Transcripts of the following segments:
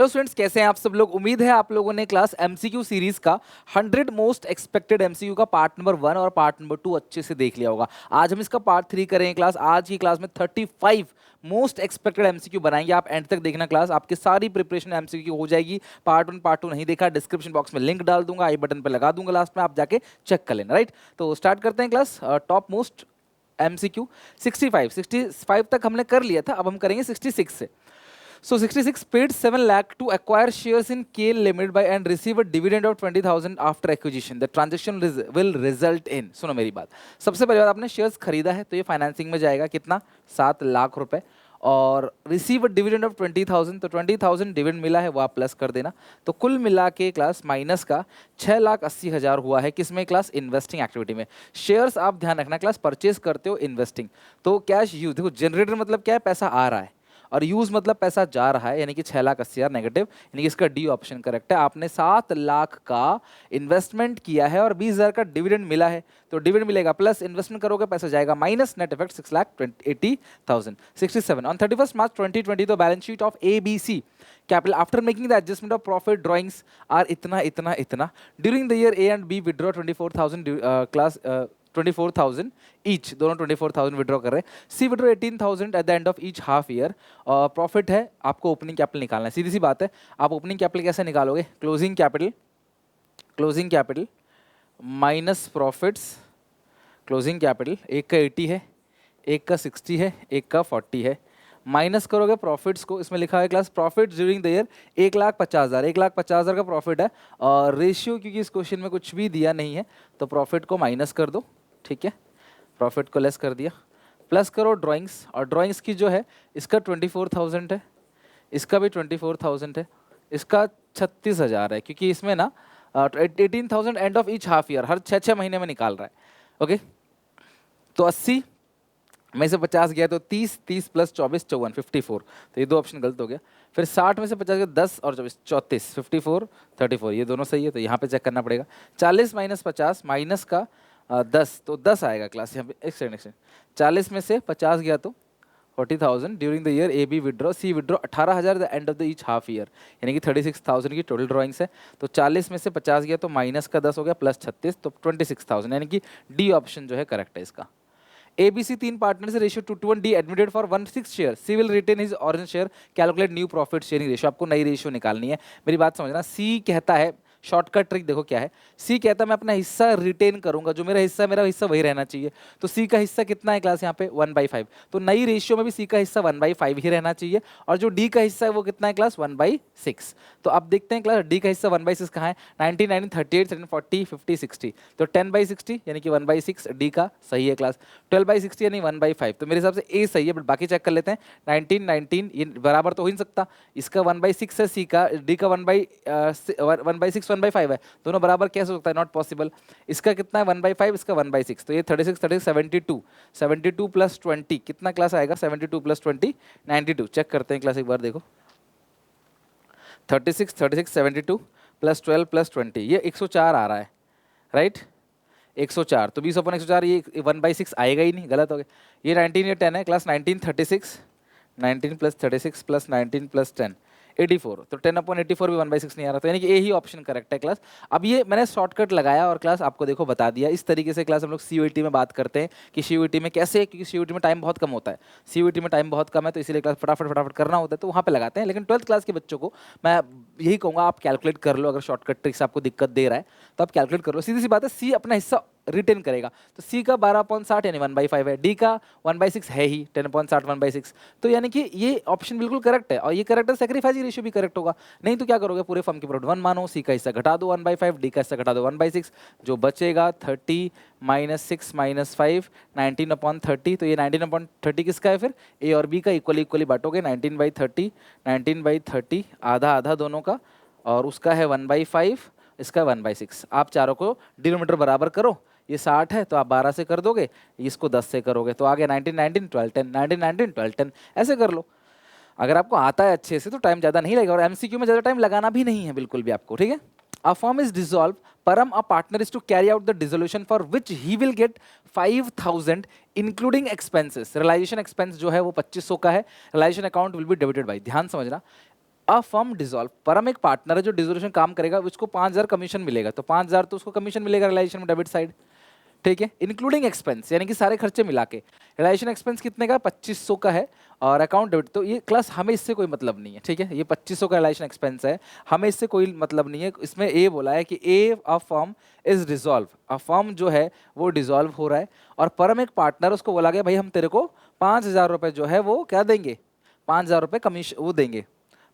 Hello students, कैसे हैं आप सब लोग। उम्मीद है आप लोगों ने क्लास एमसीक्यू सीरीज का 100 मोस्ट एक्सपेक्टेड एमसीक्यू का पार्ट नंबर 1 और पार्ट नंबर 2 अच्छे से देख लिया होगा। आज हम इसका पार्ट 3 करेंगे क्लास। आज की क्लास में 35 मोस्ट एक्सपेक्टेड एमसीक्यू बनाएंगे। आप एंड तक देखना क्लास, आपकी सारी प्रिपरेशन एमसीक्यू हो जाएगी। पार्ट 1 पार्ट 2 नहीं देखा, डिस्क्रिप्शन बॉक्स में लिंक डाल दूंगा, आई बटन पर लगा दूंगा लास्ट में, आप जाके चेक कर लेना। राइट, तो स्टार्ट करते हैं क्लास। टॉप मोस्ट एमसीक्यू 65 तक हमने कर लिया था, अब हम करेंगे 66 से। So 66 paid 7 lakh to acquire shares in KL Limited by and receive a dividend of 20,000 after acquisition. The transaction will result in, सुनो मेरी बात, सबसे पहली बात, आपने शेयर्स खरीदा है तो ये फाइनेंसिंग में जाएगा। कितना? 7 लाख रुपए। और रिसीव डिविडेंड ऑफ 20,000, तो 20,000 डिविडेंड मिला है, वो आप प्लस कर देना। तो कुल मिला के क्लास माइनस का 6,80,000 हुआ है। किसमें? क्लास इन्वेस्टिंग एक्टिविटी में। शेयर्स आप ध्यान रखना क्लास, परचेज करते हो इन्वेस्टिंग, तो कैश यूज, देखो जनरेटर मतलब क्या है, पैसा आ रहा है, और यूज मतलब पैसा जा रहा है, यानी कि 6,80,000 नेगेटिव, यानी कि इसका डी ऑप्शन करेक्ट है। आपने 7 लाख का इन्वेस्टमेंट किया है और 20,000 का डिविडेंड मिला है, तो डिविडेंड मिलेगा प्लस इन्वेस्टमेंट करोगे पैसा जाएगा minus, net effect 6,80,000। 67 on 31 March 2020 the balance sheet of ABC capital after making the adjustment of profit drawings are इतना इतना इतना। During the year A and B withdraw 24,000 class 24,000 each, दोनों 24,000 withdraw कर रहे हैं। C withdraw 18,000 at the end of each half year. Profit है, आपको opening capital निकालना है। सीधी सी बात है, आप ओपनिंग कैपिटल कैसे निकालोगे? Closing capital minus profits. Closing capital एक का 80 है, एक का 60 है, एक का 40 है, माइनस करोगे प्रॉफिट्स को। इसमें लिखा है class profit during the year 1,50,000, 1,50,000 का प्रॉफिट है। और रेशियो क्योंकि इस क्वेश्चन में कुछ भी दिया नहीं है, तो प्रॉफिट को माइनस कर दो, ठीक है, प्रॉफिट को लेस कर दिया। प्लस करो ड्राइंग्स, और ड्राइंग्स की जो है इसका 24,000 है, इसका भी 24,000 है, इसका 36,000 है, क्योंकि इसमें ना 18,000 end of each half year, हर 6 महीने में निकाल रहा है। ओके, तो 80 में से 50 गया तो 30, 30 प्लस 24 54, 54, तो ये दो ऑप्शन गलत हो गया। फिर 60 में से 50 गया 10 और 24 34, 54 34, ये दोनों सही है, तो यहाँ पे चेक करना पड़ेगा। 40 माइनस 50 माइनस का 10, तो 10 आएगा क्लास यहाँ पे। एक सेकंड, 40 में से 50 गया तो 40,000 during the year A B withdraw, C withdraw 18,000 the end of the each half year, यानी कि 36,000 की टोटल ड्राइंग्स है। तो 40 में से 50 गया तो माइनस का 10 हो गया, प्लस 36, तो 26,000, यानी कि डी ऑप्शन जो है करेक्ट है इसका। ABC 3 पार्टनर से ratio 2:1 D admitted for 1/6 share, C will retain his orange share, calculate new profit sharing ratio. आपको नई रेशियो निकालनी है, मेरी बात समझना। सी कहता है, शॉर्टकट ट्रिक देखो क्या है, सी कहता है मैं अपना हिस्सा रिटेन करूंगा, जो मेरा हिस्सा वही रहना चाहिए। तो सी का हिस्सा कितना है क्लास यहाँ पे? 1/5, तो नई रेशियो में भी सी का हिस्सा 1/5 ही रहना चाहिए। और जो डी का हिस्सा है वो कितना है क्लास? 1/6। तो अब देखते हैं क्लास डी का हिस्सा 1/6 कहाँ है? 19, 19, 38, 40, 50, 60, तो 10/60 यानी कि 1/6 डी का सही है क्लास। 12/60 यानी 1/5, तो मेरे हिसाब से ए सही है, बट बाकी चेक कर लेते हैं। 19, 19 ये बराबर तो हो ही नहीं सकता, इसका 1/6 है सी का, डी का 1/6 1/5 है, दोनों बराबर कैसे हो सकता है? Not possible. इसका कितना है? 1/5, इसका 1/6, तो ये 36 36 72, 72 प्लस 20 कितना क्लास आएगा? 72 प्लस 20 92। चेक करते हैं क्लास एक बार, देखो 36 36 72 प्लस 12 प्लस 20, ये 104 आ रहा है, राइट? 104, तो 20/104, ये 1/6 आएगा ही नहीं, गलत हो गया। ये 19, ये 10 है क्लास, 19 36, 19 प्लस 36 प्लस 19 प्लस 10 84, तो 10/84 भी 1/6 नहीं आ रहा, तो यानी कि ए ही ऑप्शन करेक्ट है क्लास। अब ये मैंने शॉर्टकट लगाया और क्लास आपको देखो बता दिया। इस तरीके से क्लास हम लोग सीयूईटी में बात करते हैं कि सीयूईटी में कैसे, क्योंकि सीयूईटी में टाइम बहुत कम होता है, सीयूईटी में टाइम बहुत कम है, तो इसीलिए क्लास फटाफट फटाफट करना होता है, तो वहाँ पे लगाते हैं। लेकिन 12th क्लास के बच्चों को मैं यही कहूँगा, आप कैलकुलेट कर लो। अगर शॉर्टकट ट्रिक्स आपको दिक्कत दे रहा है तो आप कैलकुलेट कर लो, सीधी सी बात है। सी अपना हिस्सा रिटेन करेगा, तो सी का 12/60 यानी 1/5 है, डी का 1/6 है ही, 10/60 1/6, तो यानी कि ये ऑप्शन बिल्कुल करेक्ट है। और ये करेक्ट है, सेक्रीफाइस रेशियो भी करेक्ट होगा। नहीं तो क्या करोगे? पूरे फर्म की प्रॉफिट 1 मानो, सी का हिस्सा घटा दो 1/5, डी का हिस्सा घटा दो 1/6, जो बचेगा 30 माइनस 6 माइनस 5 19/30, तो ये 19/30 किसका है? फिर ए और बी का इक्वली बांटोगे, 19/30, 19/30 आधा आधा दोनों का, और उसका है 1/5, इसका 1/6। आप चारों को डिनोमिनेटर बराबर करो, ये 60 है तो आप 12 से कर दोगे, इसको 10 से करोगे, तो आगे 19 19 12 10, 19 19 12 10, ऐसे कर लो। अगर आपको आता है अच्छे से तो टाइम ज़्यादा नहीं लगेगा, और एमसीक्यू में ज़्यादा टाइम लगाना भी नहीं है बिल्कुल भी आपको, ठीक है। A firm is dissolved, Param, a partner, is to carry out the dissolution for which he will get 5,000 including expenses. Realization expense जो है वो 2500 का है, realization account will be debited by, ध्यान समझना। अ फर्म डिसॉल्व, फर्म एक partner है जो डिसोल्यूशन काम करेगा, उसको 5,000 कमीशन मिलेगा, तो 5,000 तो उसको कमीशन मिलेगा रिलाइजेशन में डेबिट साइड, ठीक है, इंक्लूडिंग एक्सपेंस, यानी कि सारे खर्चे मिला के। रिलाइजेशन एक्सपेंस कितने का, 2500 का है, और अकाउंट डेबिट, तो ये क्लास हमें इससे कोई मतलब नहीं है, ठीक है, ये 2500 का रिलाइजेशन एक्सपेंस है, हमें इससे कोई मतलब नहीं है। इसमें ए बोला है कि a a firm is dissolve, a firm जो है वो डिसॉल्व हो रहा है, और फर्म एक पार्टनर, उसको बोला गया भाई हम तेरे को 5,000 रुपये जो है वो क्या देंगे, 5,000 रुपये कमीशन वो देंगे,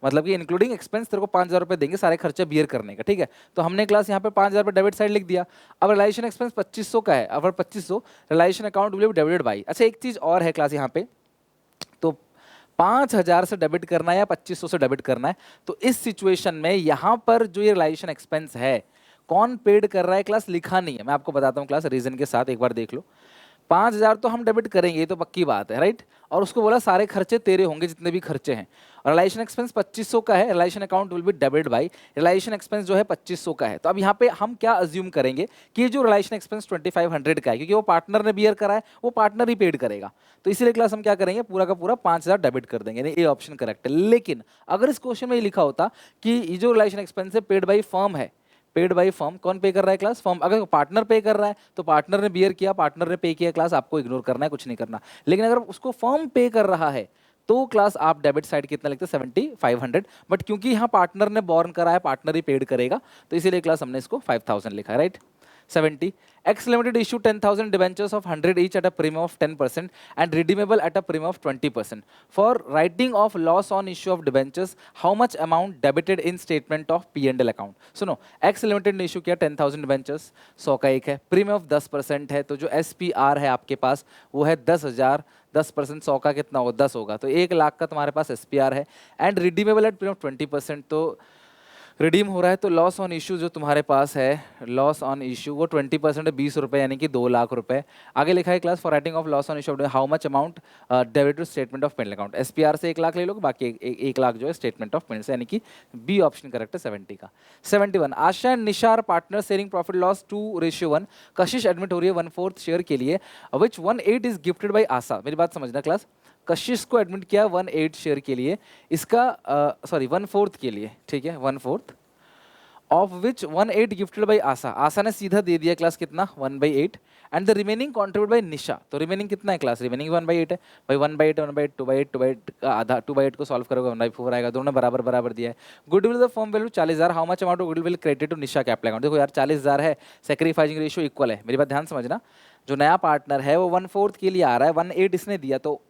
मतलब कि इंक्लूडिंग एक्सपेंस तेरे को 5,000 रुपये देंगे सारे खर्चे बियर करने का, ठीक है। तो हमने क्लास यहाँ पे 5,000 रुपये डेबिट साइड लिख दिया। अब रिलाइजेशन एक्सपेंस 2500 का है, अब 2500 realisation account will be debited by, अच्छा एक चीज और है क्लास यहाँ पे, तो 5,000 से डेबिट करना है या 2500 से डेबिट करना है, तो इस सिचुएशन में यहाँ पर जो ये रिलाइजेशन एक्सपेंस है कौन पेड कर रहा है क्लास लिखा नहीं है, मैं आपको बताता हूँ क्लास रीजन के साथ, एक बार देख लो। 5,000 तो हम डेबिट करेंगे, ये तो पक्की बात है, राइट, और उसको बोला सारे खर्चे तेरे होंगे जितने भी खर्चे हैं, और रिलाइजेशन एक्सपेंस 2500 का है, realisation account will be debit by, realisation expense जो है 2500 का है। तो अब यहाँ पे हम क्या अज्यूम करेंगे कि जो रिलाइजेशन एक्सपेंस 2500 का है, क्योंकि वो पार्टनर ने बियर करा है, वो पार्टनर ही पेड करेगा, तो इसीलिए क्लास हम क्या करेंगे, पूरा का पूरा 5,000 डेबिट कर देंगे, ये ऑप्शन करेक्ट है। लेकिन अगर इस क्वेश्चन में ये लिखा होता कि ये जो रिलाइजेशन एक्सपेंस है पेड बाई फर्म है, पेड बाई फर्म, कौन पे कर रहा है क्लास, फर्म, अगर पार्टनर पे कर रहा है तो पार्टनर ने बियर किया, पार्टनर ने पे किया, क्लास आपको इग्नोर करना है, कुछ नहीं करना। लेकिन अगर उसको फर्म पे कर रहा है तो क्लास आप डेबिट साइड कितना लिखते हैं, 7,500, बट क्योंकि यहाँ पार्टनर ने बॉर्न करा है, पार्टनर ही पेड करेगा, तो इसीलिए क्लास हमने इसको 5,000 लिखा है, right. 70, X Limited issue 10,000 debentures of 100 each at a premium of 10% and redeemable at a premium of 20%. For writing of loss on issue of debentures, how much amount debited in statement of P&L account? सुनो, X Limited ने issue किया 10,000 debentures, 100 का एक है, premium of 10% है, तो जो SPR है आपके पास वो है 10,000, 10% 100 का कितना होगा, 10 होगा, तो 1,00,000 का तुम्हारे पास SPR है, एंड रिडीमेबल एट प्रीमियम 20%, तो रिडीम हो रहा है, तो लॉस ऑन इशू जो तुम्हारे पास है, लॉस ऑन इशू वो 20% है, 20 रुपये, यानी कि 2,00,000 रुपये। आगे लिखा है class for writing off loss on issue how much amount debit to statement of P and L account, SPR से 1,00,000 ले लो, बाकी 1,00,000 जो है स्टेटमेंट ऑफ पेंडल से, यानी कि बी ऑप्शन करेक्ट है 70 का। 71, Asha and Nishar partner sharing profit loss 2:1, Kashish admit हो रही है 1/4 शेयर के लिए, विच 1/8 इज गिफ्टेड बाई आशा, मेरी बात समझना क्लास, कशिश को एडमिट किया 1/8 शेयर के लिए, इसका सॉरी 1/4 के लिए, ठीक है, 1/4 of which 1/8 gifted by Asha, Asha ने सीधा दे दिया क्लास कितना 1/8, and the remaining contribute by Nisha, तो रिमेनिंग कितना है क्लास, रिमेनिंग 1/8 है भाई, 1/8 1/8 2/8 2/8 का आधा, 2/8 को सॉल्व करोगे 1/4 आएगा, दोनों बराबर बराबर दिया है। Goodwill the firm value 40,000, how much amount of goodwill credit to Nisha capital account, देखो यार 40,000 है, सेक्रीफाइसिंग रेशियो इक्वल है, मेरी बात ध्यान समझना, जो नया पार्टनर है वो 1/4 के लिए आ रहा है, 1/8 इसने दिया, तो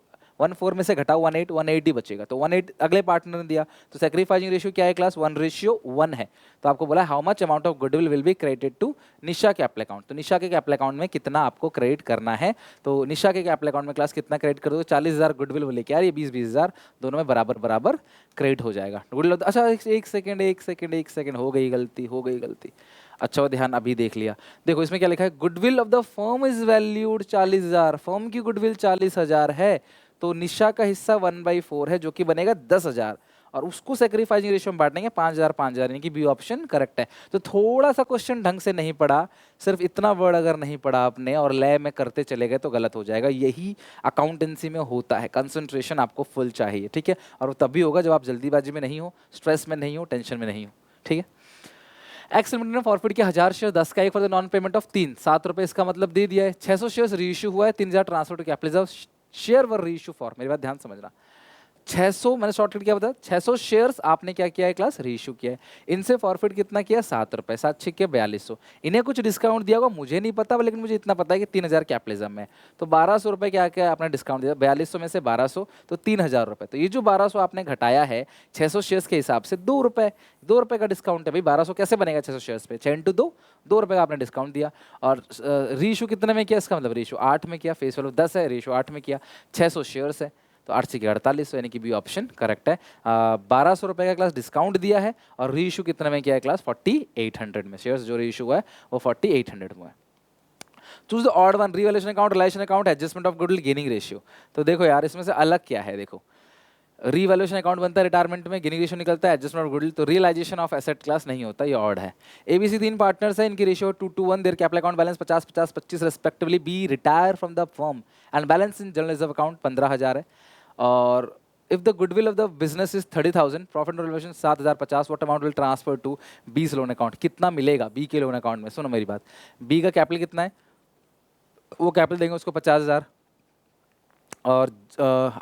1/4 में से घटाओ 1/8, 1/8 ही बचेगा, तो 1/8 अगले पार्टनर ने दिया, तो सेक्रीफाइसिंग रेशियो क्या है क्लास 1:1 है, तो आपको बोला how much amount of goodwill will be credited to Nisha capital account, तो निशा के कैपिटल अकाउंट में कितना आपको क्रेडिट करना है, तो निशा के कैपिटल अकाउंट में क्लास कितना क्रेडिट कर दो, 40,000 गुडविल वो लेके यार, ये 20,000 दोनों में बराबर बराबर क्रेडिट हो जाएगा गुडविल। अच्छा एक सेकेंड, हो गई गलती, अच्छा वो ध्यान अभी देख लिया, देखो इसमें क्या लिखा है, goodwill of the firm is valued 40,000, firm की गुडविल 40,000 है, तो निशा का हिस्सा 1/4 है जो कि बनेगा 10,000, और उसको सेक्रीफाइसिंग रेशियो में बांटेंगे 5,000 5,000, यानी कि बी ऑप्शन करेक्ट है। तो थोड़ा सा क्वेश्चन ढंग से नहीं पढ़ा, सिर्फ इतना वर्ड अगर नहीं पढ़ा आपने और लय में करते चले गए तो गलत हो जाएगा, यही अकाउंटेंसी में होता है, कंसंट्रेशन आपको फुल चाहिए, ठीक है, और वो तभी होगा जब आप जल्दीबाजी में नहीं हो, स्ट्रेस में नहीं हो, टेंशन में नहीं हो, ठीक है। एक्स लिमिटेड ने फॉरफिट किया 1,000 शेयर, 10 का एक for the non payment of 3, 7 रुपये, इसका मतलब दे दिया है, 600 शेयर्स रीइश्यू हुआ है, 3,000 transfer to capital, share were reissue for, मेरी बात ध्यान समझना, 600 मैंने शॉर्टकट क्या बताया, 600 शेयर्स आपने क्या किया है क्लास रीइश्यू किया है, इनसे फॉरफिट कितना किया 7 रुपये, 7 छिक्के 4200, इन्हें कुछ डिस्काउंट दिया होगा मुझे नहीं पता, लेकिन मुझे इतना पता है कि 3,000 कैपिटलिज्म में, तो 1,200 रुपये क्या क्या आपने डिस्काउंट दिया, 4200 में से 1,200 तो 3,000 रुपये, तो ये जो 1,200 आपने घटाया है 600 शेयर्स के हिसाब से 2 रुपये का डिस्काउंट है भाई, 1,200 कैसे बनेगा 600 शेयर्स पे, 6 × 2 रुपये का आपने डिस्काउंट दिया, और रीइश्यू कितने में किया, इसका मतलब रीइश्यू 8 में किया, फेस वैल्यू 10 है, रीइश्यू 8 में किया, 600 शेयर्स है, तो 8 से 48, यानी कि बी ऑप्शन करेक्ट है। 1,200 रुपये का क्लास डिस्काउंट दिया है, और रीइश्यू कितने में किया है क्लास 4,800 में, शेयर्स जो रीइश्यू हुआ है वो 4,800 में है। Choose the odd one, revaluation account, realisation account, adjustment of goodwill, gaining ratio, तो देखो यार इसमें से अलग क्या है, देखो रीवैल्यूएशन अकाउंट बनता है रिटायरमेंट में, गेनिंग रेशियो निकलता है, एडजस्टमेंट ऑफ गुडविल, तो रियलाइजेशन ऑफ एसेट क्लास नहीं होता, ये ऑड है। एबीसी 3 पार्टनर्स है, इनकी ratio 2:1, their capital account balance 50 25 respectively, B retire from the firm and balance in general reserve account 15,000 है, और if the goodwill of the business is 30,000, profit and valuation 7,050, what amount will transfer to B's loan account? कितना मिलेगा B के loan account में? सुनो मेरी बात, B का कैपिटल कितना है? वो कैपिटल देंगे उसको 50,000, और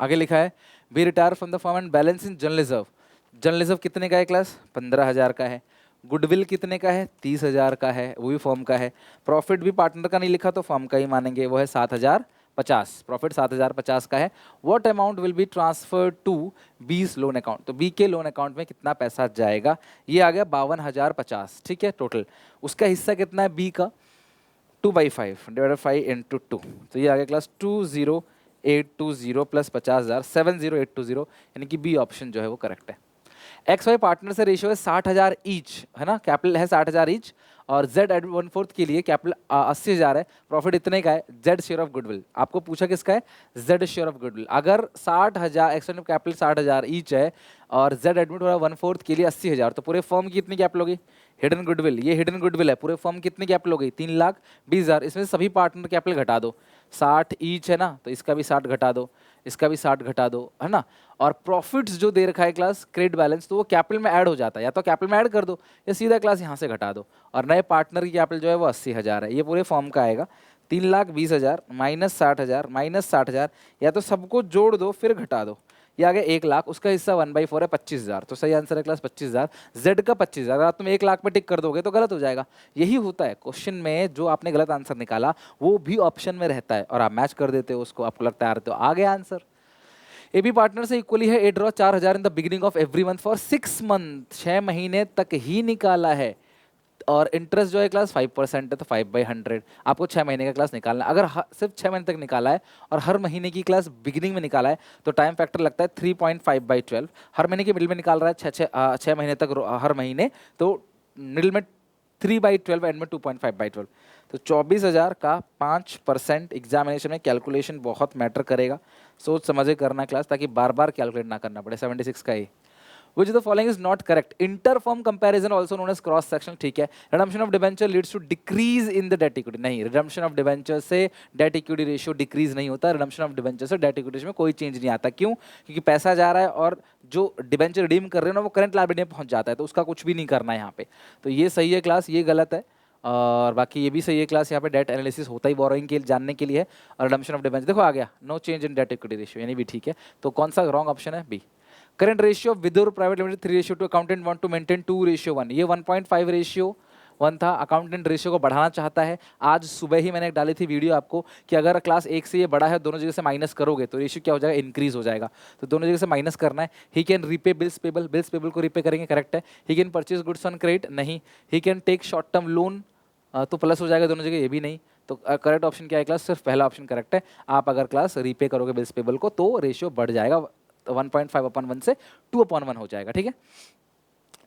आगे लिखा है B retire from the firm and balance in general reserve. General reserve कितने का है क्लास? 15,000 का है। गुडविल कितने का है? 30,000 का है, वो भी फर्म का है। प्रॉफिट भी पार्टनर का नहीं लिखा तो फर्म का ही मानेंगे, वो है 7,050। प्रॉफिट 7,050 का है। What amount will be transfer to B's loan account? तो बी के लोन अकाउंट में कितना पैसा जाएगा? ये आ गया 52,050, ठीक है टोटल। उसका हिस्सा कितना है बी का? 2/5 डिवाइडेड 5 इंटू 2, तो ये आ गया क्लास 20,820 प्लस 50,000, 70,820, यानी कि बी ऑप्शन जो है वो करेक्ट है। एक्स वाई पार्टनर से रेशियो है 60,000 ईच, है ना, कैपिटल है 60,000 ईच, और जेड एट 1/4 के लिए कैपिटल 80,000 है, प्रॉफिट इतने का है, जेड शेयर ऑफ गुडविल। आपको पूछा किसका है? Z share of goodwill. अगर 60,000 एक्सटेंड कैपिटल 60,000 ईच है और जेड एडमिट हो रहा है 1/4 के लिए 80,000, तो पूरे फर्म की कितनी कैपिटल होगी? हिडन गुडविल, ये हिडन गुडविल है, पूरे फर्म कितनी कैपिटल हो गई? 3,20,000। इसमें से सभी पार्टनर कैपिटल घटा दो, 60 ईच है ना, तो इसका भी 60 घटा दो, इसका भी 60 घटा दो, है ना। और प्रॉफिट्स जो दे रखा है क्लास क्रेडिट बैलेंस, तो वो कैपिटल में ऐड हो जाता है, या तो कैपिटल में ऐड कर दो या सीधा क्लास यहाँ से घटा दो। और नए पार्टनर की कैपिटल जो है वो 80,000 है, ये पूरे फॉर्म का आएगा। 3,20,000 माइनस 60,000 माइनस 60,000, या तो सबको जोड़ दो फिर घटा दो। ये आ गया 1,00,000, उसका हिस्सा 1/4 है 25,000, तो सही आंसर है क्लास 25,000। जेड का 25,000, अगर आप तुम 1,00,000 पे टिक कर दोगे तो गलत हो जाएगा। यही होता है क्वेश्चन में, जो आपने गलत आंसर निकाला वो भी ऑप्शन में रहता है और आप मैच कर देते हो उसको, आपको लगता है आ गया आंसर। ए बी पार्टनर से इक्वली है A draw 4,000 in the beginning of every month for 6 month, 6 महीने तक ही निकाला है, और इंटरेस्ट जो है क्लास 5% है, तो 5/100 आपको 6 महीने का क्लास निकालना है। अगर सिर्फ 6 महीने तक निकाला है और हर महीने की क्लास बिगिनिंग में निकाला है तो टाइम फैक्टर लगता है 3.5/12। हर महीने के मिडिल में निकाल रहा है 6 महीने तक हर महीने, तो मिडिल में 3/12, एंड में 2.5/12। तो 24,000 का 5% एग्जामिनेशन में कैलकुलेशन बहुत मैटर करेगा, सोच समझ के करना क्लास, ताकि बार बार कैलकुलेट ना करना पड़े। 76 का ही Which of the following is not correct? Inter-firm comparison also known as cross section, ठीक है। Redemption of debenture leads to decrease in the debt equity, नहीं, redemption of debenture से debt equity ratio decrease नहीं होता, redemption of debenture से debt equity में कोई change नहीं आता। क्यों? क्योंकि पैसा जा रहा है और जो debenture redeem कर रहे हैं ना वो current liability में पहुंच जाता है, तो उसका कुछ भी नहीं करना है यहाँ पे। तो ये सही है क्लास, ये गलत है, और बाकी ये भी सही है क्लास। यहाँ पे डेट एनालिसिस होता ही बोरोइंग के जानने के लिए है, और रिडम्पशन ऑफ डिबेंचर देखो आ गया, no change in debt equity ratio, यानी भी ठीक है। तो कौन सा रॉन्ग ऑप्शन है? B. Current ratio of Vidur private limited 3:2, accountant want to maintain 2:1, ये 1.5:1 था, अकाउंटेंट रेशियो को बढ़ाना चाहता है। आज सुबह ही मैंने डाली थी वीडियो आपको कि अगर क्लास 1 से ये बड़ा है, दोनों जगह से माइनस करोगे तो रेशियो क्या हो जाएगा? इंक्रीज हो जाएगा, तो दोनों जगह से माइनस करना है। He can repay bills payable, bills payable को रीपे करेंगे, करेक्ट है। He can purchase goods on credit, नहीं। He can take short term loan, तो प्लस हो जाएगा दोनों जगह, ये भी नहीं। तो करेक्ट ऑप्शन क्या है क्लास? सिर्फ पहला ऑप्शन करेक्ट है। आप अगर क्लास रीपे करोगे बिल्स पेबल को तो रेशियो बढ़ जाएगा, 1.5/1 से 2/1 हो जाएगा, ठीक है।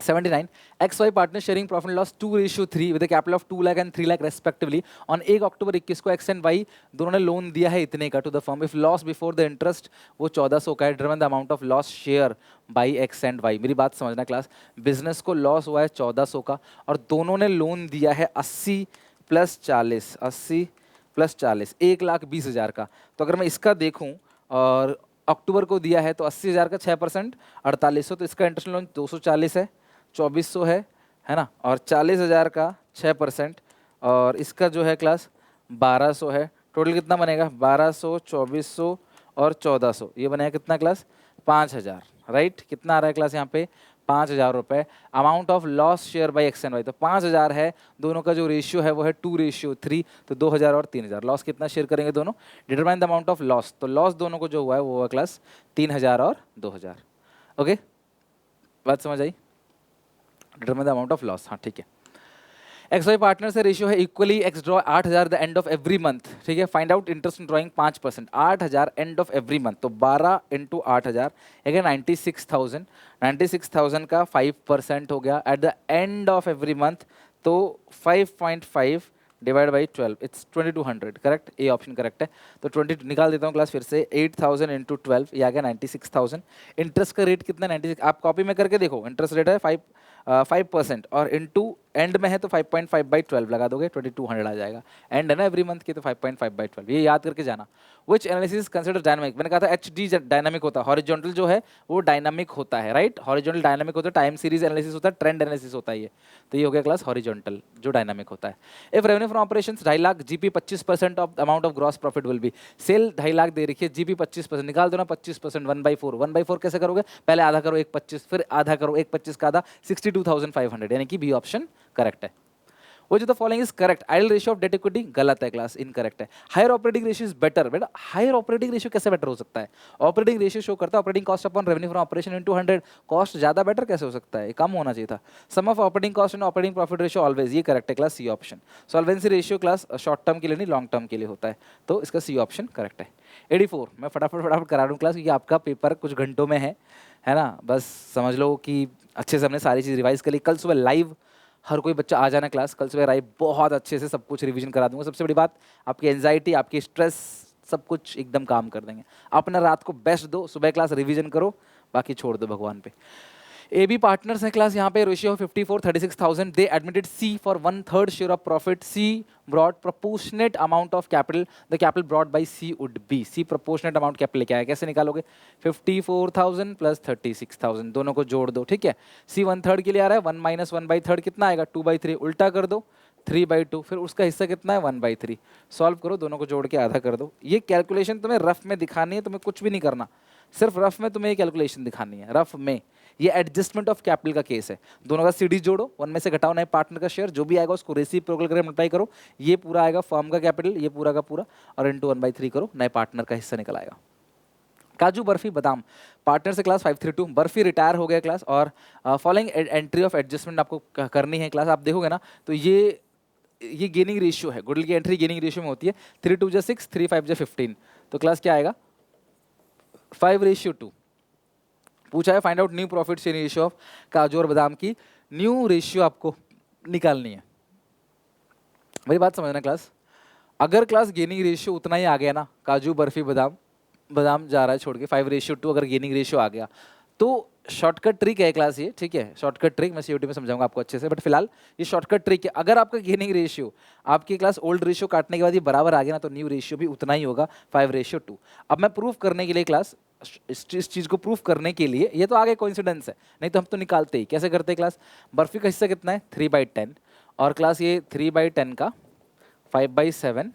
79, X Y partner sharing profit loss 2:3 with capital of 2 lakh and 3 lakh respectively on 1 October 21 को एक्स एंड वाई दोनों ने लोन दिया है इतने का to the firm. If loss before the interest वो 1,400 का है, determine the amount of loss share by X and Y. मेरी बात समझना क्लास, बिजनेस को लॉस हुआ है 1,400 का और दोनों ने लोन दिया है 80 + 40, 80 + 40, 1,20,000 का। तो अगर मैं इसका देखूं और अक्टूबर को दिया है तो 80,000 का 6% 4,800, तो इसका इंटरेस्ट लोन 240 है, 2,400 है ना, और 40,000 का 6%, और इसका जो है क्लास 1,200 है। टोटल कितना बनेगा? 1,200, 2,400 और 1,400, ये बनेगा कितना क्लास? 5,000, राइट। कितना आ रहा है क्लास यहाँ पे? 5,000 रुपये। Amount of loss share by X and Y, तो 5,000 है, दोनों का जो रेशियो है वो है 2:3, तो 2,000 और 3,000। लॉस कितना शेयर करेंगे दोनों? Determine the amount of loss, तो लॉस दोनों को जो हुआ है वो हुआ क्लास 3,000 और 2,000। ओके, बात समझ आई? Determine the amount of loss, हाँ ठीक है। एक्स वाई पार्टनर से रेशियो है equally, X draw 8,000 the end of every month, ठीक है। Find out interest in drawing 5%, 8,000 end of every month, तो 12 × 8,000 है 96,000, 96,000 का 5% हो गया eight the end of every month, तो 5.5 divide by 12, it's 2,200, correct. A option correct है। तो 20 निकाल देता हूँ क्लास फिर से, 8,000 × 12, ये आ गया 96,000। इंटरेस्ट का रेट कितना? 96, आप कॉपी में करके देखो, इंटरेस्ट रेट है 5% और इंटू एंड में है तो 5.5/12 लगा दोगे, 2200 आ जाएगा। एंड है ना एवरी मंथ की, तो 5.5/12, ये याद करके जाना। विच एनालिसिस कंसिडर डायनामिक, मैंने कहा था HD डायनामिक होता है, हॉरिजॉन्टल जो है वो डायनामिक होता है, राइट। हॉरिजॉन्टल डायनामिक होता है, टाइम सीरीज एनालिसिस होता है, ट्रेंड एनालिसिस होता है ये। तो ये हो गया क्लास हॉरिजॉन्टल जो डायनामिक होता है। If revenue from operations 2.5 lakh, GP 25% of the amount of gross profit will be, sale 2.5 lakh दे रखी है, जीपी 25%, निकाल दो ना 25%, 1/4। 1/4 कैसे करोगे, पहले आधा करो 1/25, फिर आधा करो 1/25 का आधा, 62,500, यानी कि बी ऑप्शन करेक्ट है। वो जो the following is correct, ideal ratio of debt equity गलत है क्लास, इनकरेक्ट है। Higher operating ratio is better, बेटा हायर ऑपरेटिंग रेशियो कैसे बेटर हो सकता है? ऑपरेटिंग रेशियो शो करता है operating cost upon revenue from operation into 100, cost ज्यादा बेटर कैसे हो सकता है, कम होना चाहिए था। Sum of operating cost and operating profit ratio always, ये करेक्ट है class, C option. Solvency ratio class short term के लिए नहीं लॉन्ग टर्म के लिए होता है, तो इसका सी ऑप्शन करेक्ट है। 84 मैं फटाफट करा दूँ क्लास, क्योंकि आपका पेपर कुछ घंटों में है ना, बस समझ लो कि अच्छे से हमने सारी चीज़ रिवाइज कर ली। कल सुबह लाइव हर कोई बच्चा आ जाना क्लास, कल सुबह लाइव बहुत अच्छे से सब कुछ रिवीजन करा दूंगा। सबसे बड़ी बात, आपकी एंजाइटी, आपकी स्ट्रेस, सब कुछ एकदम काम कर देंगे। अपना रात को बेस्ट दो, सुबह क्लास रिवीजन करो, बाकी छोड़ दो भगवान पे। AB पार्टनर्स है क्लास, यहाँ पे ratio 54 36,000, they admitted C for 1/3 share of profit, C brought proportionate amount of capital, the capital brought by C would be, C proportionate amount capital लेके आया, कैसे निकालोगे, 54,000 प्लस 36,000 दोनों को जोड़ दो, ठीक है। C 1/3 के लिए आ रहा है, 1 - 1/3 कितना आएगा, 2/3, उल्टा कर दो 3/2, फिर उसका हिस्सा कितना है 1/3, सॉल्व करो, दोनों को जोड़ के आधा कर दो। ये कैलकुलेशन तुम्हें रफ में दिखानी है, तुम्हें कुछ भी नहीं करना, सिर्फ रफ में तुम्हें ये कैलकुलेशन दिखानी है, रफ में। ये एडजस्टमेंट ऑफ कैपिटल का केस है, दोनों का सीडी जोड़ो, 1 में से घटाओ नए पार्टनर का शेयर, जो भी आएगा उसको रेसिप्रोकल करके मल्टीप्लाई करो, ये पूरा आएगा फर्म का कैपिटल, ये पूरा का पूरा, और इनटू 1/3 करो, नए पार्टनर का हिस्सा निकल आएगा। काजू बर्फी बादाम पार्टनर से क्लास 532, बर्फी रिटायर हो गया क्लास, और फॉलोइंग एंट्री ऑफ एडजस्टमेंट आपको करनी है क्लास। आप देखोगे ना तो ये गेनिंग रेशियो है, गुडविल की एंट्री गेनिंग रेशियो में होती है, 3 2 6 3 5 15, तो क्लास क्या आएगा 5:2। पूछा है find out new profit sharing ratio of काजू और बादाम की न्यू रेशियो आपको निकालनी है। मेरी बात समझना क्लास, अगर क्लास गेनिंग रेशियो उतना ही आ गया ना, काजू बर्फी बादाम, बादाम जा रहा है छोड़ के, 5:2 अगर गेनिंग रेशियो आ गया, तो शॉर्टकट ट्रिक है क्लास ये, ठीक है, शॉर्टकट ट्रिक मैं सीयूटी में समझाऊंगा आपको अच्छे से, बट फिलहाल ये शॉर्टकट ट्रिक है। अगर आपका गेनिंग रेशियो आपकी क्लास ओल्ड रेशियो काटने के बाद ये बराबर आ गया ना, तो न्यू रेशियो भी उतना ही होगा, 5:2। अब मैं प्रूफ करने के लिए क्लास, इस चीज़ को प्रूफ करने के लिए, ये तो आगे कोइंसिडेंस है, नहीं तो हम तो निकालते ही, कैसे करते हैं क्लास, बर्फी का हिस्सा कितना है 3/10, और क्लास ये 3/10 का 5/7,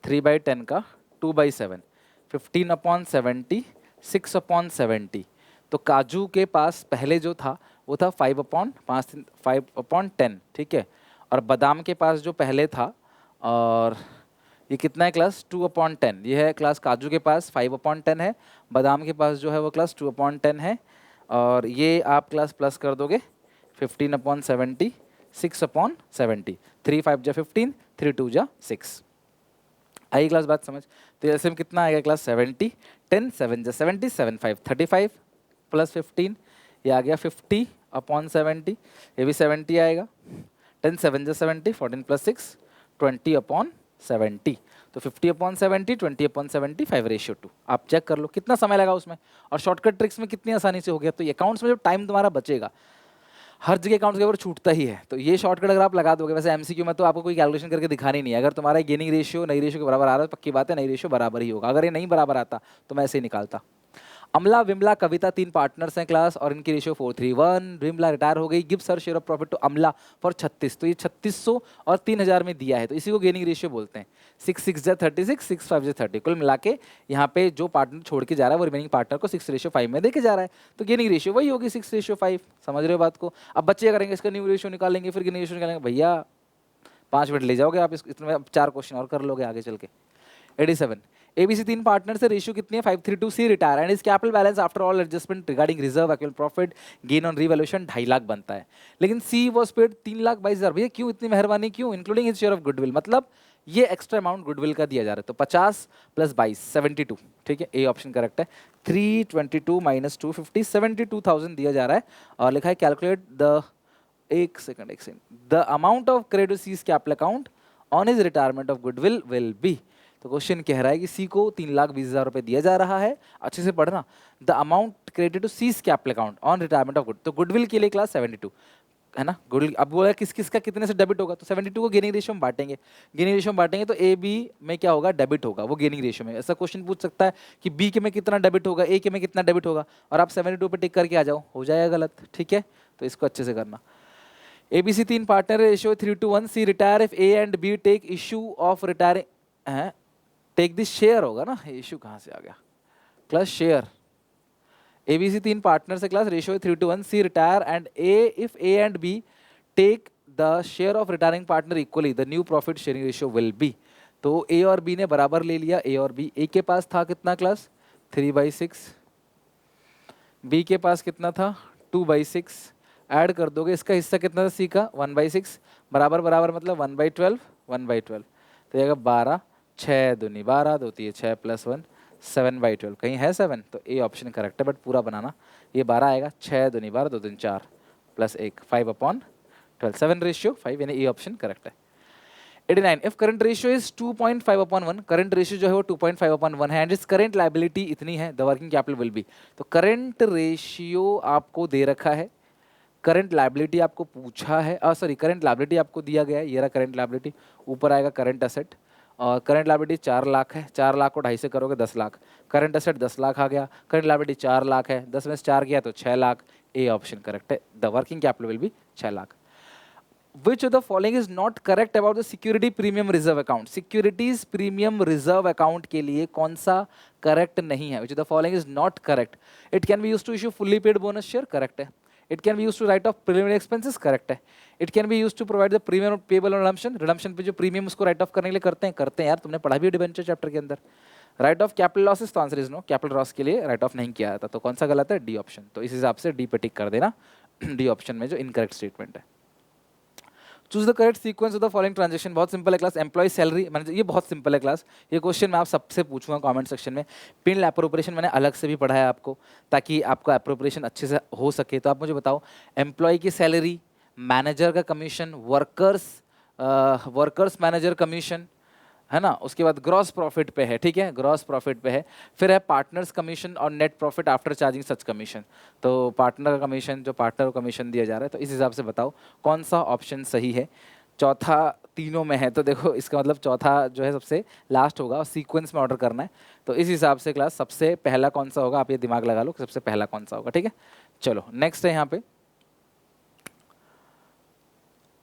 3/10 का 2/7, 15/70, 6/70। तो काजू के पास पहले जो था वो था 5/10, ठीक है, और बादाम के पास जो पहले था, और ये कितना है क्लास 2/10, ये है क्लास काजू के पास 5/10 है, बादाम के पास जो है वो क्लास 2/10 है, और ये आप क्लास प्लस कर दोगे 15/70, 6/70, 3 5 जा 15, 3 2 जा 6। आई क्लास बात समझ, तो एलसीएम कितना आएगा क्लास 70, 10 7 जा 70, 7 5 35 प्लस 15, ये आ गया 50/70, ये भी 70 आएगा, 10 7 जा 70, 14 प्लस 6 20/70, तो 50/70, 20/70, 5:2। आप चेक कर लो कितना समय लगा उसमें, और शॉर्टकट ट्रिक्स में कितनी आसानी से हो गया। तो ये अकाउंट्स में जो टाइम तुम्हारा बचेगा, हर जगह अकाउंट्स के ऊपर छूटता ही है, तो ये शॉर्टकट अगर आप लगा दोगे, वैसे एमसीक्यू में तो आपको कोई कैलकुलेशन करके दिखानी नहीं है, अगर तुम्हारा गेनिंग रेशियो नई रेशियो के बराबर आ रहा है तो पक्की बात है नई रेशियो बराबर ही होगा, अगर ये नहीं बराबर आता तो मैं ऐसे ही निकालता। अमला विमला कविता 3 पार्टनर्स हैं क्लास, और इनकी रेशियो 4:3:1, विमला रिटायर हो गई, gives her share of profit to Amla for 36, तो ये 3600 और 3000 में दिया है, तो इसी को गेनिंग रेशियो बोलते हैं। 6 6 जा 36, 6 5 जा 30, कुल मिला के यहाँ पे जो पार्टनर छोड़ के जा रहा है वो रिमेनिंग पार्टनर को 6:5 में देके जा रहा है, तो गेनिंग रेशियो वही होगी 6:5। समझ रहे हो बात को? अब बच्चे करेंगे इसका न्यू रेशियो निकालेंगे, फिर गेनिंग रेशियो निकालेंगे, भैया 5 मिनट ले जाओगे आप, इसमें 4 क्वेश्चन और कर लोगे आगे चल के। 87 एबीसी 3 पार्टनर से रेशियो कितनी है 5:3 सी रिटायर एंड इस capital balance after all adjustment regarding reserve actual profit gain on revaluation 2.5 lakh बनता है, लेकिन सी वाज पेड 3,22,000। भैया क्यों इतनी मेहरबानी क्यों, including his share of goodwill, मतलब ये एक्स्ट्रा अमाउंट गुडविल का दिया जा रहा है, तो 50 + 22 72, ठीक है, ए ऑप्शन करेक्ट है। 322 - 250 72,000 दिया जा रहा है, और लिखा है कैलकुलेट द एक second the amount of credit seize capital account on his retirement of goodwill will be. तो क्वेश्चन कह रहा है कि सी को 3,20,000 रुपए दिया जा रहा है, अच्छे से पढ़ना, the amount credit to C's capital account on retirement of good, तो गुडविल के लिए क्लास 72, है ना, गुड। अब बोला किस किस का कितने से डेबिट होगा, तो 72 को गेनिंग रेशियो में बांटेंगे, गेनिंग रेशियो में बांटेंगे तो ए बी में क्या होगा, डेबिट होगा वो गेनिंग रेशियो में। ऐसा क्वेश्चन पूछ सकता है कि बी के में कितना डेबिट होगा, ए के में कितना डेबिट होगा, और आप 72 पे टिक करके आ जाओ, हो जाएगा गलत, ठीक है। तो इसको अच्छे से करना। A B C 3 partner, ratio 3:1, C retire if A and B take issue of retiring, है टेक दिस शेयर होगा ना, इशू कहाँ से आ गया, क्लास शेयर। एबीसी 3 पार्टनर से class, ratio 3:1, C retire and A if A and B take the share of retiring partner equally, the new profit sharing ratio will be. तो A और B ने बराबर ले लिया, ए और बी। ए के पास था कितना क्लास, 3/6, बी के पास कितना था, 2/6, ऐड कर दोगे, इसका हिस्सा कितना था सी का, 1/6, बराबर बराबर मतलब 1/12, 1/12, तो ये 12, 6 दूनी 12, 2 3 6 + 1 7/12, कहीं है 7, तो ए ऑप्शन करेक्ट है, बट पूरा बनाना, ये 12 आएगा, 6 दूनी 12, 2 3 4 + 1 5/12, 7 रेशियो 5, यानी ए ऑप्शन करेक्ट है। 89, if current ratio is 2.5/1, current ratio जो है वो 2.5/1 है, एंड इस करंट लाइबिलिटी इतनी है, the working capital will be. तो करंट रेशियो आपको दे रखा है, करंट लाइबिलिटी आपको पूछा है, सॉरी करंट लाइबिलिटी आपको दिया गया है, ये रहा करंट लाइबिलिटी, ऊपर आएगा करंट असेट, और करंट लाइबिलिटी 4 लाख है, 4 लाख को 2.5 से करोगे 10 लाख, करंट असेट 10 लाख आ गया, करंट लाइबिलिटी 4 लाख है, 10 में से 4 गया तो 6 लाख, ए ऑप्शन करेक्ट है, the working capital will be 6 lakh. Which of the following is not correct about the security premium reserve account? Securities premium reserve account के लिए कौन सा correct नहीं है? Which of the following is not correct? It can be used to issue fully paid bonus share, correct है. It can be used to write off preliminary expenses, correct है. It can be used to provide the premium payable on redemption. Redemption पे जो premium उसको write off करने के लिए करते हैं यार, तुमने पढ़ा भी है डिबेंचर चैप्टर के अंदर. राइट ऑफ कैपिटल लॉसेस, तो answer is no, capital loss के लिए राइट ऑफ नहीं किया जाता, तो कौन सा गलत है, डी ऑप्शन। तो इस हिसाब से डी पे टिक कर देना, डी ऑप्शन में जो इनकरेक्ट स्टेटमेंट है। Choose the correct sequence of the following transaction, बहुत सिंपल है क्लास, एम्प्लॉय सैलरी, मैंने ये बहुत सिंपल है क्लास, ये क्वेश्चन मैं आप सबसे पूछूंगा कमेंट सेक्शन में। पिन एप्रोप्रिएशन मैंने अलग से भी पढ़ा है आपको, ताकि आपका एप्रोप्रिएशन अच्छे से हो सके। तो आप मुझे बताओ, एम्प्लॉय की सैलरी, मैनेजर का कमीशन, वर्कर्स मैनेजर कमीशन, है ना, उसके बाद ग्रॉस प्रॉफिट पे है, ठीक है, ग्रॉस प्रॉफिट पे है, फिर है पार्टनर्स कमीशन और नेट प्रॉफिट आफ्टर चार्जिंग सच कमीशन। तो पार्टनर का कमीशन, जो पार्टनर को कमीशन दिया जा रहा है, तो इस हिसाब से बताओ कौन सा ऑप्शन सही है। चौथा तीनों में है, तो देखो इसका मतलब चौथा जो है सबसे लास्ट होगा, और सीक्वेंस में ऑर्डर करना है, तो इस हिसाब से क्लास सबसे पहला कौन सा होगा, आप ये दिमाग लगा लो सबसे पहला कौन सा होगा, ठीक है। चलो नेक्स्ट है यहाँ पे,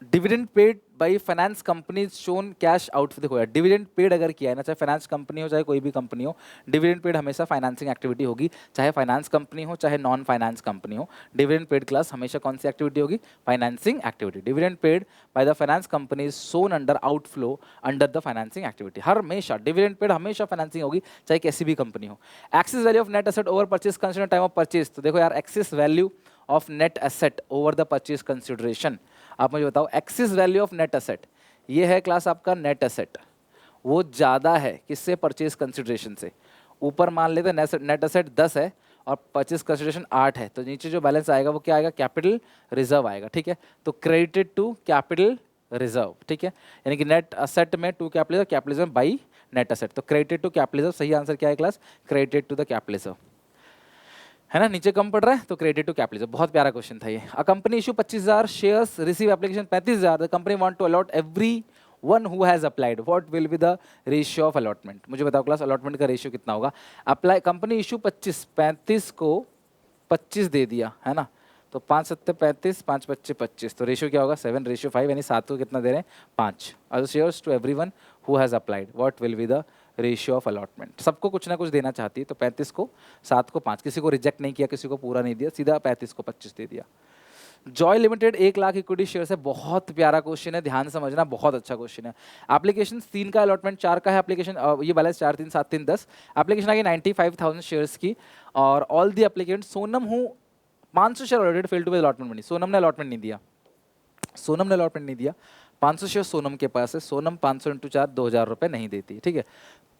dividend paid by finance company shown cash out. देखो यार, डिविडेंड पेड अगर किया है ना, चाहे फाइनेंस कंपनी हो चाहे कोई भी कंपनी हो, डिविडेंड पेड हमेशा फाइनेंसिंग एक्टिविटी होगी, चाहे फाइनेंस कंपनी हो चाहे नॉन फाइनेंस कंपनी हो, डिविडेंड पेड क्लास हमेशा कौन सी एक्टिविटी होगी, financing activity. Dividend paid by the finance company shown under outflow under the financing activity, हमेशा डिविडेंड पेड हमेशा फाइनेंसिंग होगी, चाहे कैसी भी कंपनी हो। Excess value of net asset over purchase consider time of purchase, तो देखो यार, excess value of net asset over the purchase consideration, आप मुझे बताओ axis value of net asset, ये है क्लास आपका नेट एसेट, वो ज़्यादा है किससे, परचेज कंसिडरेशन से। ऊपर मान लेते हैं नेट एसेट 10 है और परचेज कंसिडरेशन 8 है, तो नीचे जो बैलेंस आएगा वो क्या आएगा, कैपिटल रिजर्व आएगा, ठीक है। तो क्रेडिटेड टू कैपिटल रिजर्व, ठीक है, यानी कि नेट एसेट में to capital reserve, capital reserve by net asset, तो क्रेडिटेड टू कैपिटल रिजर्व, सही आंसर क्या है class, credited to the capital reserve, है ना, नीचे कम पड़ रहा है तो क्रेडिट टू कैपिटल। बहुत प्यारा क्वेश्चन था ये। A company issue 25,000 shares, receive application 35,000, the company want to allot every one who has applied, what will be the ratio of allotment. मुझे बताओ क्लास, अलॉटमेंट का रेशियो कितना होगा। अप्लाई, कंपनी इशू 35 को 25 दे दिया, है ना, तो 5 7 35, 5 5 25, तो रेशियो क्या होगा, 7:5, यानी 7 को कितना दे रहे हैं, 5। Other shares to everyone who has applied, what will be the ratio of allotment. सबको कुछ ना कुछ देना चाहती है, तो 35 को 7 को 5, किसी को रिजेक्ट नहीं किया, किसी को पूरा नहीं दिया, सीधा 35 को 25 दे दिया। Joy limited 1 lakh equity share है, बहुत प्यारा क्वेश्चन है, ध्यान समझना, बहुत अच्छा क्वेश्चन है। एप्लीकेशन 3 का अलॉटमेंट 4 का है एप्लीकेशन, ये बैलेंस 4 3 7 3 10, एप्लीकेशन आ गई 95,000 शेयर्स की, और ऑल दी एप्लीकेंट सोनम हूँ 500 share already fail to be allotment money, Sonam ने अलॉटमेंट नहीं दिया, सोनम ने अलॉटमेंट नहीं दिया, 500 शेयर सोनम के पास है, सोनम 500 × 4 2,000 रुपये नहीं देती, ठीक है।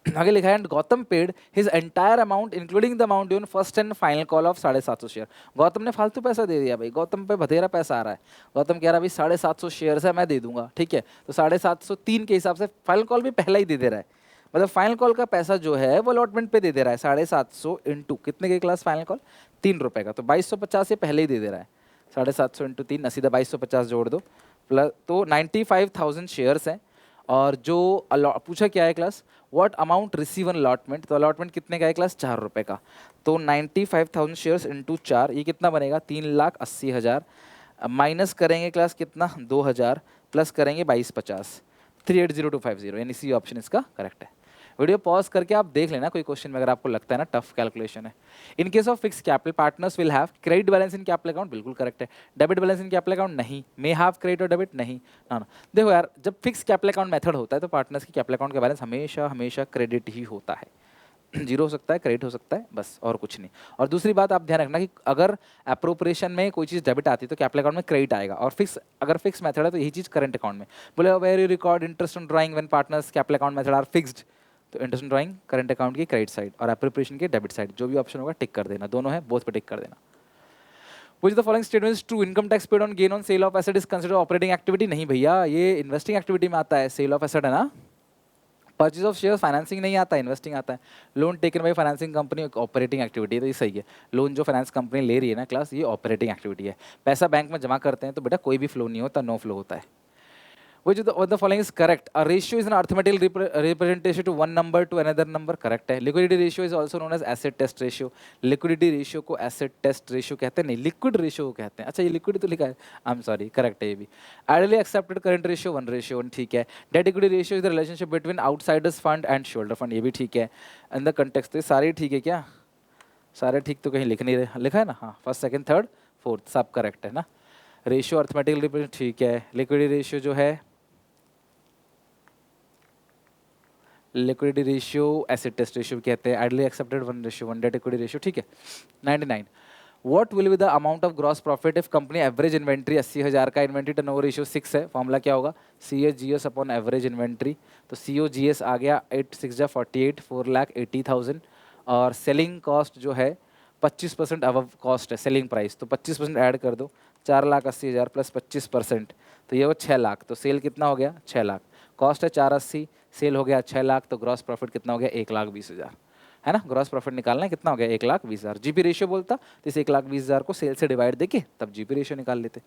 आगे लिखा है, and Gautam paid his entire amount including the amount due first and final call of 750 share. Gautam ने फालतू पैसा दे दिया भाई, गौतम पे बधेरा पैसा आ रहा है, गौतम कह रहा है भाई 750 शेयर है मैं दे दूंगा, ठीक है, तो 750 के हिसाब से फाइनल कॉल भी पहला ही दे दे रहा है, मतलब फाइनल कॉल का पैसा जो है वो अलॉटमेंट पे दे दे रहा है, 750 इंटू कितने के क्लास फाइनल कॉल, 3 रुपये का, तो 2250 ये पहले ही दे दे रहा है, 750 इंटू 3 80 2250 जोड़ दो प्लस, तो 95,000 शेयर्स हैं। और जो पूछा क्या है class, what amount receive an allotment, तो अलॉटमेंट कितने का है क्लास, 4 रुपये का। तो 95,000 शेयर्स इंटू 4 ये कितना बनेगा, 3,80,000 माइनस करेंगे क्लास कितना 2,000 प्लस करेंगे 2250, 380250, यानी सी ऑप्शन इसका करेक्ट है। वीडियो पॉज करके आप देख लेना कोई क्वेश्चन में अगर आपको लगता है ना टफ कैलकुलेशन है। In case of fix capital partners will have credit balance in capital account, बिल्कुल करेक्ट है। Debit balance in capital account नहीं, मे हैव क्रेडिट और डेबिट नहीं, ना ना। देखो यार, जब फिक्स कैपिटल अकाउंट मेथड होता है तो पार्टनर्स की कैपिटल अकाउंट का बैलेंस हमेशा हमेशा क्रेडिट ही होता है। जीरो हो सकता है, क्रेडिट हो सकता है, बस और कुछ नहीं। और दूसरी बात आप ध्यान रखना कि अगर अप्रोप्रिएशन में कोई चीज़ डेबिट आती है तो कैपिटल अकाउंट में क्रेडिट आएगा, और फिक्स अगर फिक्स मेथड है तो यही चीज़ करंट अकाउंट में। बोले where you record interest on drawing when partners capital account method are fixed, तो interest on drawing current account की क्रेडिट साइड और अप्रोप्रिएशन की डेबिट साइड, जो भी ऑप्शन होगा टिक कर देना, दोनों है बोथ पे टिक कर देना। Which of the following statement is true? Income tax paid on gain on sale of asset is considered operating activity, नहीं भैया, ये इन्वेस्टिंग एक्टिविटी में आता है, सेल ऑफ एसेट है ना। परचेज ऑफ शेयर फाइनेंसिंग नहीं आता है, इन्वेस्टिंग आता है। Loan taken by financing company operating activity है, तो ये सही है। लोन जो फाइनेंस कंपनी ले रही है ना क्लास, ये ऑपरेटिंग एक्टिविटी है। पैसा बैंक में जमा करते हैं तो बेटा कोई भी फ्लो नहीं होता, नो फ्लो होता है। Which of the following is correct? A ratio is an arithmetical representation to one number to another number. Correct है। Liquidity ratio is also known as asset test ratio. Liquidity ratio को asset test ratio कहते हैं, नहीं liquid ratio को कहते हैं। अच्छा ये liquid तो लिखा है, I'm sorry, correct है ये भी। Ideally accepted current ratio 1:1, ठीक है। Debt equity ratio is the relationship between outsiders fund and shareholder fund, ये भी ठीक है। In the context तो सारे ठीक है क्या? सारे ठीक तो कहीं लिख नहीं रहे, लिखा है ना, हाँ फर्स्ट सेकंड थर्ड फोर्थ सब करेक्ट है ना। रेशियो अर्थमेटिकल रिप्रेजेंट ठीक है। लिक्विडिटी रेशियो जो है, liquidity ratio acid test ratio कहते हैं। Ideally accepted 1:1, debt equity ratio ठीक है। 99 what will be the amount of gross profit if company average inventory 80,000 का, इन्वेंट्री टर्नओवर रेशियो 6 है, फॉर्मूला क्या होगा, COGS अपॉन एवरेज इन्वेंट्री। तो COGS आ गया 8 6 48, 4,80,000, और सेलिंग कॉस्ट जो है 25% अबव कॉस्ट है सेलिंग प्राइस, तो 25% ऐड कर दो, 4,80,000 प्लस 25%, तो ये वो 6 लाख। तो सेल कितना हो गया 6 लाख, कॉस्ट है 480, सेल हो गया 6 लाख, तो ग्रॉस प्रॉफिट कितना हो गया 1,20,000, है ना। ग्रॉस प्रॉफिट निकालना है, कितना हो गया 1,20,000। जीपी रेशियो बोलता तो इस 1,20,000 को सेल से डिवाइड देके तब जीपी रेशियो निकाल लेते।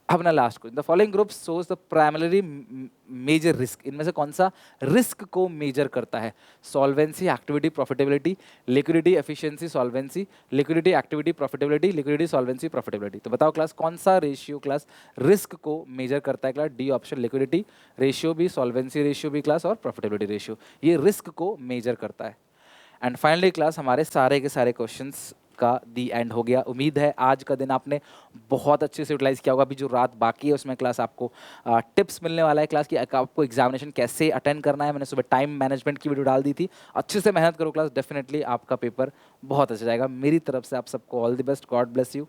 अब ना last question, the following group shows the primary measure risk, इनमें से कौन सा रिस्क को मेजर करता है, solvency activity profitability, liquidity efficiency solvency, liquidity activity profitability, liquidity solvency profitability. तो बताओ क्लास कौन सा रेशियो क्लास रिस्क को मेजर करता है class, D option, liquidity ratio भी, सॉल्वेंसी रेशियो भी क्लास, और प्रॉफिटेबिलिटी रेशियो, ये रिस्क को मेजर करता है। एंड फाइनली क्लास हमारे सारे के सारे क्वेश्चंस का दी एंड हो गया। उम्मीद है आज का दिन आपने बहुत अच्छे से यूटिलाइज किया होगा। अभी जो रात बाकी है उसमें क्लास आपको टिप्स मिलने वाला है क्लास की, आपको एग्जामिनेशन कैसे अटेंड करना है। मैंने सुबह टाइम मैनेजमेंट की वीडियो डाल दी थी, अच्छे से मेहनत करो क्लास, डेफिनेटली आपका पेपर बहुत अच्छा जाएगा। मेरी तरफ से आप सबको all the best, God bless you.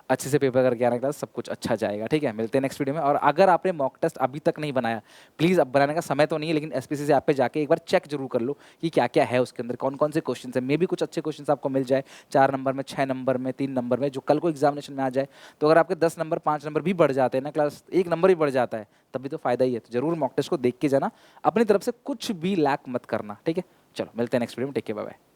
अच्छे से पेपर करके आना क्लास, सब कुछ अच्छा जाएगा, ठीक है। मिलते हैं नेक्स्ट वीडियो में। और अगर आपने मॉक टेस्ट अभी तक नहीं बनाया, प्लीज़, अब बनाने का समय तो नहीं है, लेकिन SPCC ऐप पे जाके एक बार चेक जरूर कर लो कि क्या क्या है उसके अंदर, कौन कौन से क्वेश्चन है। मे भी कुछ अच्छे क्वेश्चन आपको मिल जाए 4 नंबर में, 6 नंबर में, 3 नंबर में, जो कल को एग्जामिनेशन में आ जाए। तो अगर आपके 10 नंबर 5 नंबर भी बढ़ जाते हैं ना क्लास, 1 नंबर भी बढ़ जाता है, तब भी तो फायदा ही है। तो जरूर मॉक टेस्ट को देख के जाना, अपनी तरफ से कुछ भी लैक मत करना, ठीक है। चलो मिलते हैं नेक्स्ट वीडियो में, टेक केयर, बाय बाय।